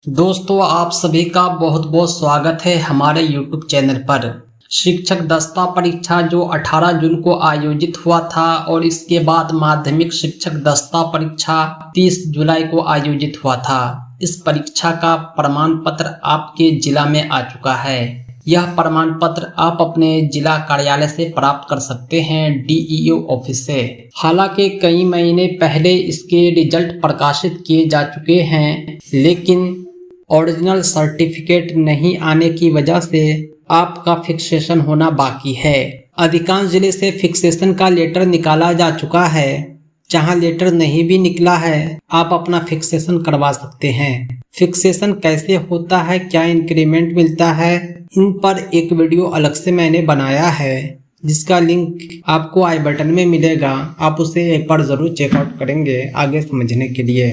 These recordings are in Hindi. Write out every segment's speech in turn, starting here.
दोस्तों, आप सभी का बहुत बहुत स्वागत है हमारे YouTube चैनल पर। शिक्षक दस्ता परीक्षा जो 18 जून को आयोजित हुआ था और इसके बाद माध्यमिक शिक्षक दस्ता परीक्षा 30 जुलाई को आयोजित हुआ था। इस परीक्षा का प्रमाण पत्र आपके जिला में आ चुका है। यह प्रमाण पत्र आप अपने जिला कार्यालय से प्राप्त कर सकते हैं, DEO ऑफिस से। हालांकि कई महीने पहले इसके रिजल्ट प्रकाशित किए जा चुके हैं, लेकिन ओरिजिनल सर्टिफिकेट नहीं आने की वजह से आपका फिक्सेशन होना बाकी है। अधिकांश जिले से फिक्सेशन का लेटर निकाला जा चुका है। जहां लेटर नहीं भी निकला है, आप अपना फिक्सेशन करवा सकते हैं। फिक्सेशन कैसे होता है, क्या इंक्रीमेंट मिलता है, इन पर एक वीडियो अलग से मैंने बनाया है, जिसका लिंक आपको आई बटन में मिलेगा। आप उसे एक बार जरूर चेकआउट करेंगे आगे समझने के लिए।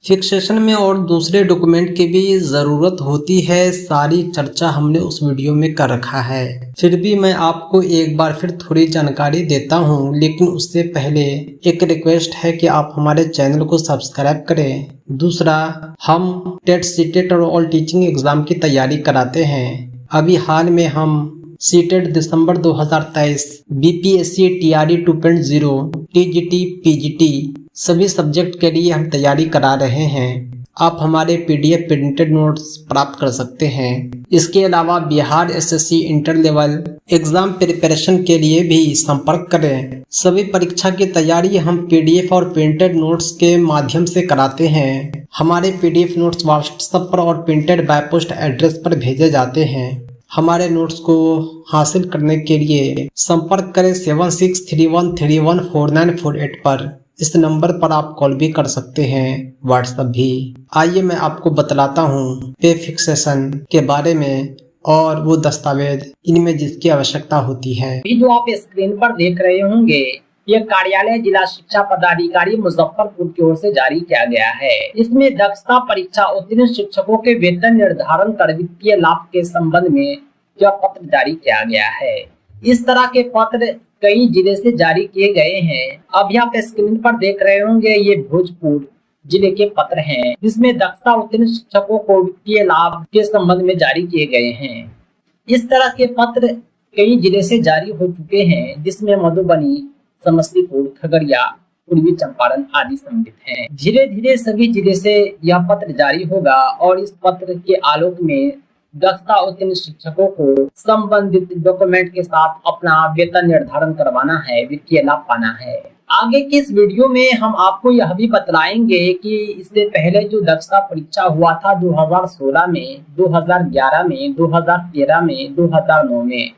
फिक्सेशन में और दूसरे डॉक्यूमेंट की भी ज़रूरत होती है, सारी चर्चा हमने उस वीडियो में कर रखा है। फिर भी मैं आपको एक बार फिर थोड़ी जानकारी देता हूं, लेकिन उससे पहले एक रिक्वेस्ट है कि आप हमारे चैनल को सब्सक्राइब करें। दूसरा, हम टेट, सीटेट और ऑल टीचिंग एग्जाम की तैयारी कराते हैं। अभी हाल में हम सीटेट दिसंबर 2023, BPSC TRE 2.0, TGT, PGT सभी सब्जेक्ट के लिए हम तैयारी करा रहे हैं। आप हमारे PDF प्रिंटेड नोट्स प्राप्त कर सकते हैं। इसके अलावा Bihar SSC inter level exam preparation के लिए भी संपर्क करें। सभी परीक्षा की तैयारी हम PDF और प्रिंटेड नोट्स के माध्यम से कराते हैं। हमारे PDF नोट्स व्हाट्सएप पर और प्रिंटेड बाय पोस्ट एड्रेस पर भेजे जाते हैं। हमारे नोट्स को हासिल करने के लिए संपर्क करें 7631314948 पर। इस नंबर पर आप कॉल भी कर सकते हैं, व्हाट्सएप भी। आइए मैं आपको बतलाता हूँ पे फिक्सेशन के बारे में और वो दस्तावेज इनमें जिसकी आवश्यकता होती है। जो आप स्क्रीन पर देख रहे होंगे, ये कार्यालय जिला शिक्षा पदाधिकारी मुजफ्फरपुर की ओर से जारी किया गया है। इसमें दक्षता परीक्षा उत्तीर्ण शिक्षकों के वेतन निर्धारण कर वित्तीय लाभ के संबंध में यह पत्र जारी किया गया है। इस तरह के पत्र कई जिले से जारी किए गए हैं। अभी आप स्क्रीन पर देख रहे होंगे, ये भोजपुर जिले के पत्र हैं, जिसमें दक्षता उत्तीर्ण शिक्षकों को वित्तीय लाभ के संबंध में जारी किए गए हैं। इस तरह के पत्र कई जिले से जारी हो चुके हैं, जिसमें मधुबनी, समस्तीपुर, खगड़िया, पूर्वी चंपारण आदि सम्मिलित हैं। धीरे धीरे सभी जिले से यह पत्र जारी होगा और इस पत्र के आलोक में दक्षता उत्तीर्ण शिक्षकों को संबंधित डॉक्यूमेंट के साथ अपना वेतन निर्धारण करवाना है, वित्तीय लाभ पाना है। आगे की इस वीडियो में हम आपको यह भी बतलाएंगे कि इससे पहले जो दक्षता परीक्षा हुआ था 2016 में, 2011 में, 2013 में, 2009 में,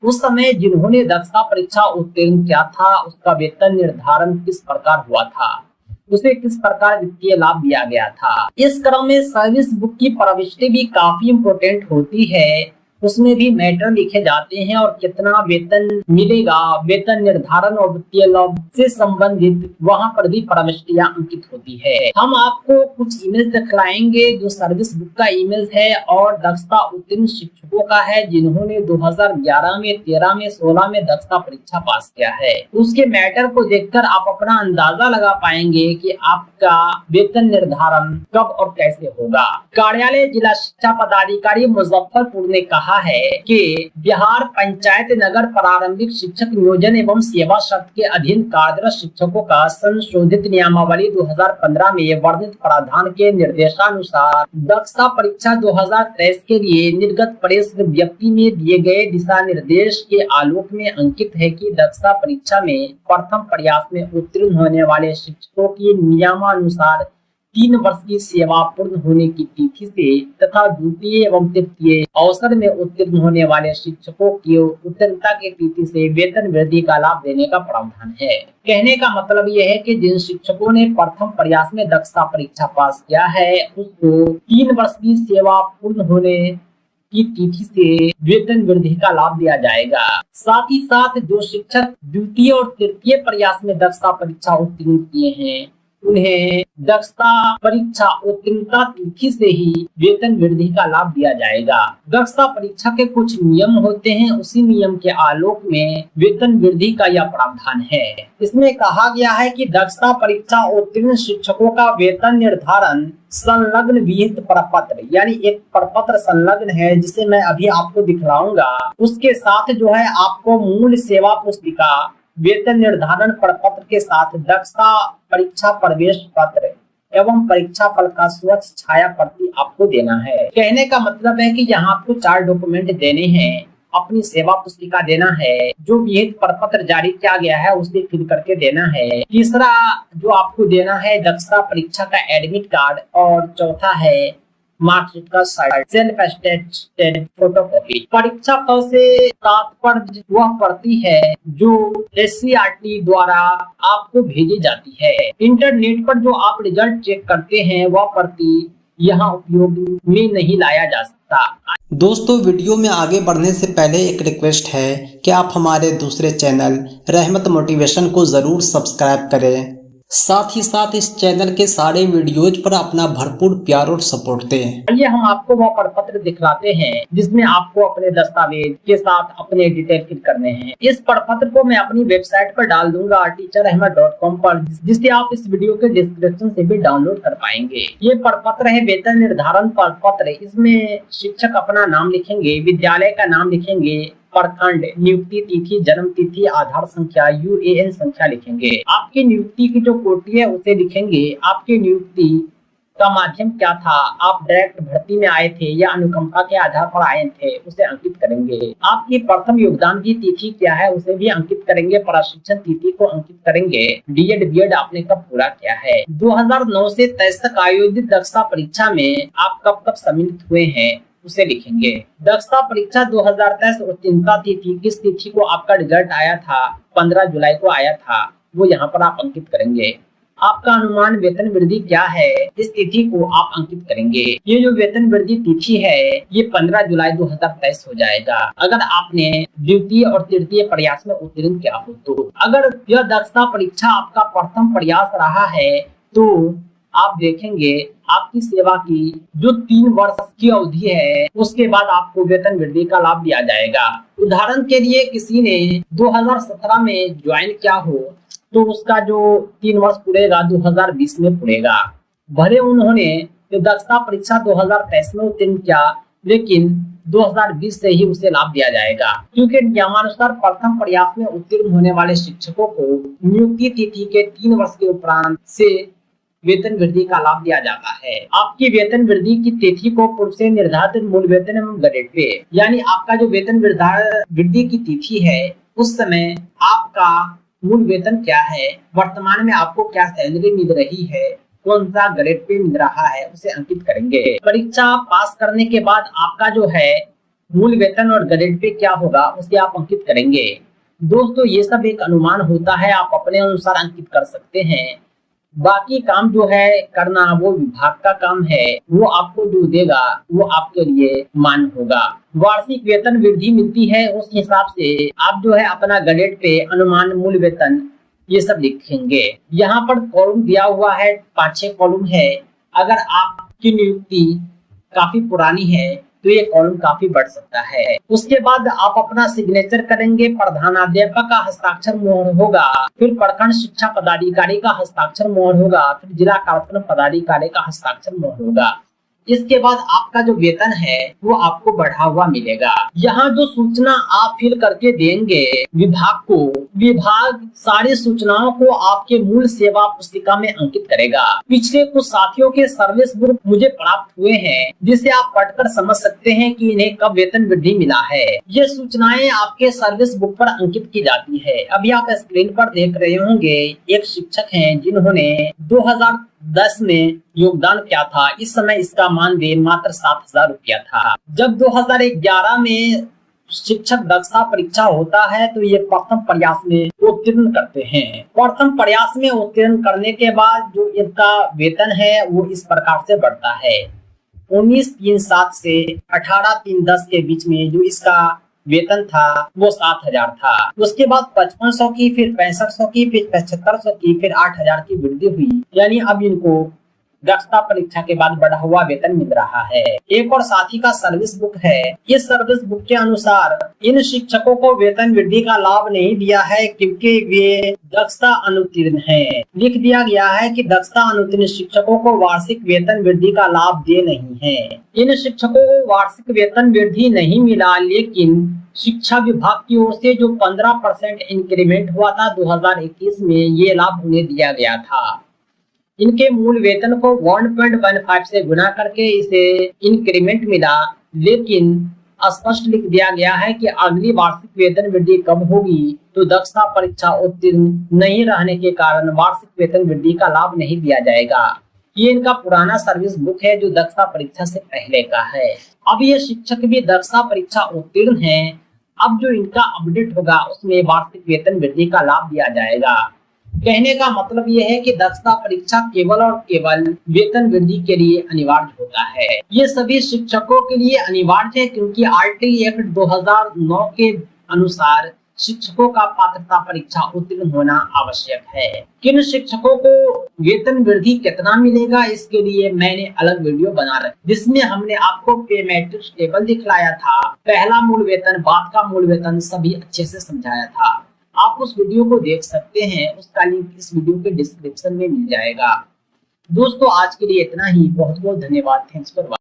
उस समय जिन्होंने दक्षता परीक्षा उत्तीर्ण किया था, उसका वेतन निर्धारण किस प्रकार हुआ था, उसे किस प्रकार वित्तीय लाभ दिया गया था। इस क्रम में सर्विस बुक की प्रविष्टि भी काफी इम्पोर्टेंट होती है। उसमें भी मैटर लिखे जाते हैं और कितना वेतन मिलेगा, वेतन निर्धारण और वित्तीय लाभ से संबंधित वहां पर भी प्रविष्टियां अंकित होती है। हम आपको कुछ इमेज दिखलाएंगे जो सर्विस बुक का इमेज है और दक्षता उत्तीर्ण शिक्षकों का है, जिन्होंने 2011 में, 13 में, 16 में दक्षता परीक्षा पास किया है। उसके मैटर को देखकर आप अपना अंदाजा लगा पाएंगे कि आपका वेतन निर्धारण कब और कैसे होगा। कार्यालय जिला शिक्षा पदाधिकारी मुजफ्फरपुर ने कहा है कि बिहार पंचायत नगर प्रारंभिक शिक्षक नियोजन एवं सेवा शर्त के अधीन कार्यरत शिक्षकों का संशोधित नियमावली 2015 में वर्णित प्रावधान के निर्देशानुसार दक्षता परीक्षा 2023 के लिए निर्गत प्रेस विज्ञप्ति में दिए गए दिशा निर्देश के आलोक में अंकित है कि दक्षता परीक्षा में प्रथम प्रयास में उत्तीर्ण होने वाले शिक्षकों की नियमानुसार 3 वर्ष की सेवा पूर्ण होने की तिथि से तथा द्वितीय एवं तृतीय अवसर में उत्तीर्ण होने वाले शिक्षकों की उत्तीर्णता की तिथि से वेतन वृद्धि का लाभ देने का प्रावधान है। कहने का मतलब यह है कि जिन शिक्षकों ने प्रथम प्रयास में दक्षता परीक्षा पास किया है, उसको 3 वर्ष की सेवा पूर्ण होने की तिथि से वेतन वृद्धि का लाभ दिया जाएगा। साथ ही साथ जो शिक्षक द्वितीय और तृतीय प्रयास में दक्षता परीक्षा उत्तीर्ण किए हैं, उन्हें दक्षता परीक्षा उत्तीर्णता तिथि से ही वेतन वृद्धि का लाभ दिया जाएगा। दक्षता परीक्षा के कुछ नियम होते हैं, उसी नियम के आलोक में वेतन वृद्धि का यह प्रावधान है। इसमें कहा गया है कि दक्षता परीक्षा उत्तीर्ण शिक्षकों का वेतन निर्धारण संलग्न विहित प्रपत्र, यानी एक प्रपत्र संलग्न है जिसे मैं अभी आपको दिखलाऊंगा, उसके साथ जो है आपको मूल सेवा पुस्तिका, वेतन निर्धारण प्रपत्र के साथ दक्षता परीक्षा प्रवेश पत्र एवं परीक्षा फल का स्वच्छ छाया प्रति आपको देना है। कहने का मतलब है कि यहाँ आपको 4 डॉक्यूमेंट देने हैं, अपनी सेवा पुस्तिका देना है, जो विहित प्रपत्र जारी किया गया है उसे फिल करके देना है। तीसरा जो आपको देना है दक्षता परीक्षा का एडमिट कार्ड, और चौथा है मार्कशीट का सेल्फ अटेस्टेड फोटोकॉपी। परीक्षा फल से तात्पर्य वह प्रति है जो SCRT द्वारा आपको भेजी जाती है। इंटरनेट पर जो आप रिजल्ट चेक करते हैं वह प्रति यहाँ उपयोग में नहीं लाया जा सकता। दोस्तों, वीडियो में आगे बढ़ने से पहले एक रिक्वेस्ट है कि आप हमारे दूसरे चैनल रहमत मोटिवेशन को जरूर सब्सक्राइब करें, साथ ही साथ इस चैनल के सारे वीडियोज पर अपना भरपूर प्यार और सपोर्ट दें। आइए हम आपको वह प्रपत्र दिखलाते हैं जिसमें आपको अपने दस्तावेज के साथ अपने डिटेल फिल करने हैं। इस प्रपत्र को मैं अपनी वेबसाइट पर डाल दूंगा teacherahmed.com पर, जिसे आप इस वीडियो के डिस्क्रिप्शन से भी डाउनलोड कर पाएंगे। ये प्रपत्र है वेतन निर्धारण प्रपत्र। इसमें शिक्षक अपना नाम लिखेंगे, विद्यालय का नाम लिखेंगे, प्रखंड, नियुक्ति तिथि, जन्म तिथि, आधार संख्या, UAN संख्या लिखेंगे। आपकी नियुक्ति की जो कोटि है उसे लिखेंगे। आपकी नियुक्ति का माध्यम क्या था, आप डायरेक्ट भर्ती में आए थे या अनुकंपा के आधार पर आए थे, उसे अंकित करेंगे। आपकी प्रथम योगदान की तिथि क्या है उसे भी अंकित करेंगे। प्रशिक्षण तिथि को अंकित करेंगे। DED BED आपने कब पूरा किया है। 2009 से 23 तक आयोजित दक्षता परीक्षा में आप कब कब सम्मिलित हुए हैं उसे लिखेंगे। दक्षता परीक्षा 2023 उत्तीर्णता तिथि, किस तिथि को आपका रिजल्ट आया था, 15 जुलाई को आया था, वो यहाँ पर आप अंकित करेंगे। आपका अनुमान वेतन वृद्धि क्या है, इस तिथि को आप अंकित करेंगे। ये जो वेतन वृद्धि तिथि है ये 15 जुलाई 2023 हो जाएगा अगर आपने द्वितीय और तृतीय प्रयास में उत्तीर्ण किया हो तो। अगर यह दक्षता परीक्षा आपका प्रथम प्रयास रहा है तो आप देखेंगे आपकी सेवा की जो 3 वर्ष की अवधि है उसके बाद आपको वेतन वृद्धि का लाभ दिया जाएगा। उदाहरण के लिए किसी ने 2017 में ज्वाइन किया हो तो उसका जो 3 वर्ष पूरेगा 2020 में पूरेगा। भले उन्होंने दक्षता परीक्षा 2023 में उत्तीर्ण किया लेकिन 2020 से ही उसे लाभ दिया जाएगा, क्योंकि नियमानुसार प्रथम प्रयास में उत्तीर्ण होने वाले शिक्षकों को नियुक्ति तिथि के 3 वर्ष के उपरांत से वेतन वृद्धि का लाभ दिया जाता है। आपकी वेतन वृद्धि की तिथि को पूर्व से निर्धारित मूल वेतन एवं ग्रेड पे, यानी आपका जो वेतन वृद्धि की तिथि है उस समय आपका मूल वेतन क्या है, वर्तमान में आपको क्या सैलरी मिल रही है, कौन सा ग्रेड पे मिल रहा है उसे अंकित करेंगे। परीक्षा पास करने के बाद आपका जो है मूल वेतन और ग्रेड पे क्या होगा उसे आप अंकित करेंगे। दोस्तों ये सब एक अनुमान होता है, आप अपने अनुसार अंकित कर सकते हैं। बाकी काम जो है करना वो विभाग का काम है, वो आपको जो देगा वो आपके लिए मान होगा। वार्षिक वेतन वृद्धि मिलती है उस हिसाब से आप जो है अपना ग्रेड पे, अनुमान, मूल वेतन ये सब लिखेंगे। यहाँ पर कॉलम दिया हुआ है, 5-6 कॉलम है। अगर आपकी नियुक्ति काफी पुरानी है तो ये कॉलम काफी बढ़ सकता है। उसके बाद आप अपना सिग्नेचर करेंगे, प्रधानाध्यापक का हस्ताक्षर मोहर होगा, फिर प्रखंड शिक्षा पदाधिकारी का हस्ताक्षर मोहर होगा, फिर जिला कार्यक्रम पदाधिकारी का हस्ताक्षर मोहर होगा। इसके बाद आपका जो वेतन है वो आपको बढ़ा हुआ मिलेगा। यहाँ जो सूचना आप फिल करके देंगे विभाग को, विभाग सारी सूचनाओं को आपके मूल सेवा पुस्तिका में अंकित करेगा। पिछले कुछ साथियों के सर्विस बुक मुझे प्राप्त हुए हैं जिसे आप पढ़कर समझ सकते हैं कि इन्हें कब वेतन वृद्धि मिला है। ये सूचनाएं आपके सर्विस बुक पर अंकित की जाती है। अभी आप स्क्रीन पर देख रहे होंगे एक शिक्षक हैं जिन्होंने 2010 में योगदान किया था। इस समय इसका मानदेय मात्र 7,000 रुपया था। जब 2011 में शिक्षक दक्षता परीक्षा होता है तो ये प्रथम प्रयास में उत्तीर्ण करते हैं। प्रथम प्रयास में उत्तीर्ण करने के बाद जो इनका वेतन है वो इस प्रकार से बढ़ता है। 19,307 से 18,310 के बीच में जो इसका वेतन था वो 7,000 था। उसके बाद 5500 की, फिर 6500 की, फिर 7500 की, फिर 8,000 की वृद्धि हुई। यानी अब इनको दक्षता परीक्षा के बाद बढ़ा हुआ वेतन मिल रहा है। एक और साथी का सर्विस बुक है। इस सर्विस बुक के अनुसार इन शिक्षकों को वेतन वृद्धि का लाभ नहीं दिया है क्योंकि वे दक्षता अनुत्तीर्ण हैं। लिख दिया गया है कि दक्षता अनुत्तीर्ण शिक्षकों को वार्षिक वेतन वृद्धि का लाभ दे नहीं है। इन शिक्षकों को वार्षिक वेतन वृद्धि नहीं मिला, लेकिन शिक्षा विभाग की ओर से जो 15% इंक्रीमेंट हुआ था 2021 में, ये लाभ उन्हें दिया गया था। इनके मूल वेतन को 1.15 से गुना करके इसे इंक्रीमेंट मिला, लेकिन स्पष्ट लिख दिया गया है कि अगली वार्षिक वेतन वृद्धि कब होगी, तो दक्षता परीक्षा उत्तीर्ण नहीं रहने के कारण वार्षिक वेतन वृद्धि का लाभ नहीं दिया जाएगा। ये इनका पुराना सर्विस बुक है जो दक्षता परीक्षा से पहले का है। अब ये शिक्षक भी दक्षता परीक्षा उत्तीर्ण हैं। अब जो इनका अपडेट होगा उसमें वार्षिक वेतन वृद्धि का लाभ दिया जाएगा। कहने का मतलब यह है कि दक्षता परीक्षा केवल और केवल वेतन वृद्धि के लिए अनिवार्य होता है। ये सभी शिक्षकों के लिए अनिवार्य है क्योंकि आरटीई एक्ट 2009 के अनुसार शिक्षकों का पात्रता परीक्षा उत्तीर्ण होना आवश्यक है। किन शिक्षकों को वेतन वृद्धि कितना मिलेगा, इसके लिए मैंने अलग वीडियो बना रखा जिसमें हमने आपको पे मैट्रिक्स टेबल दिखलाया था। पहला मूल वेतन, बाद का मूल वेतन सभी अच्छे से समझाया था। आप उस वीडियो को देख सकते हैं, उसका लिंक इस वीडियो के डिस्क्रिप्शन में मिल जाएगा। दोस्तों आज के लिए इतना ही। बहुत बहुत धन्यवाद। Thanks for watching.